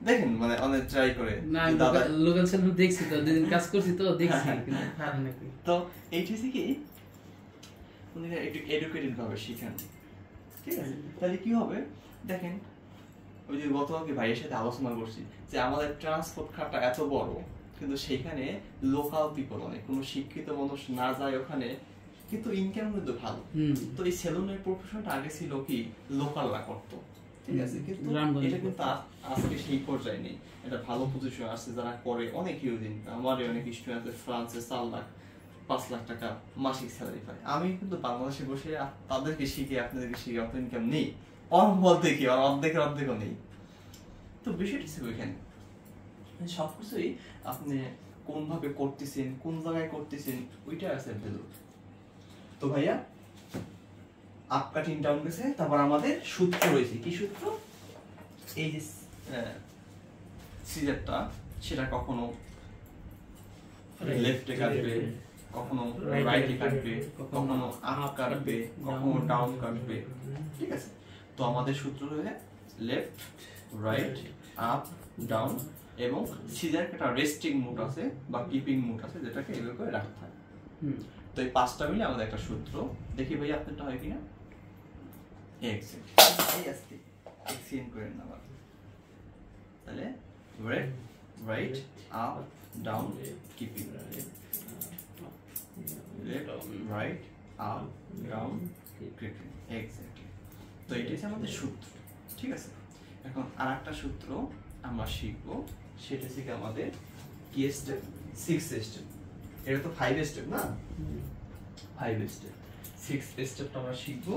দেখেন মানে অনেক ট্রাই করে না লোকাল চ্যানেল দেখছি তো, দুদিন কাজ করছি তো দেখছি কিন্তু পারে নাকি। তো এইটা হচ্ছে কি উনি একটু এডুকেটেড ভাবে শিখেন, ঠিক আছে? তাহলে কি হবে দেখেন, ওই যে গতকালকে ভাইয়ের সাথে আলোচনা করছি যে আমাদের ট্রান্সপোর্ট খাতটা এত বড়, কিন্তু সেইখানে লোকাল পিপল অনেক, কোনো শিক্ষিত মানুষ না যায় ওখানে, কিন্তু ইনকাম কিন্তু ভালো। তো এই সেলুনের প্রফেশনটা আগে ছিল কি লোকালরা করতো, ঠিক আছে? কিন্তু এটা কিন্তু আজকে সেই পর্যায়ে নেই, এটা ভালো পজিশন আছে, যারা করে অনেক হিউজ ইনকাম। আমারই অনেক স্টুডেন্ট আছে ফ্রান্সে 4 লাখ 5 লাখ টাকা মাসিক স্যালারি পায়। আমি কিন্তু বাংলাদেশে বসে তাদেরকে শিখে আপনাদেরকে শিখে অত ইনকাম নেই, বলতে কি অর্ধেকও নেই। তো বিষয়টা ছিল এখানে সবকিছুই আপনি কোন ভাবে করতেছেন, কোন জায়গায় করতেছেন, ওইটা আছে ভ্যালু। তো ভাইয়া আপ কাটিং ডাউন গেছে, তারপর আমাদের সূত্র রয়েছে। কি সূত্র? এই যে সিজারটা, সেটা কখনো লেফটে কাটবে, কখনো রাইটে কাটবে, কখনো আপ কাটবে, কখনো ডাউন কাটবে, ঠিক আছে? তো আমাদের সূত্র হয়ে লেফট রাইট আপ ডাউন, এবং সিজার একটা রেস্টিং মুড আছে বা কিপিং মুড আছে, যেটাকে এভাবে করে রাখতে হয়। তো এই 5টা মিলে আমাদের একটা সূত্র। দেখি ভাই আপনারটা হয় কিনা। এক্সিয়েন্ট করেন না, তাহলে right up down keeping, right up down keeping, exactly. তো এটা হচ্ছে আমাদের সূত্র, ঠিক আছে? এখন আরেকটা সূত্র আমরা শিখবো, সেটা হচ্ছে আমাদের কি স্টেপ? 6 স্টেপ। এটা তো 5 স্টেপ না, 5 স্টেপ। 6 স্টেপটা আমরা শিখবো।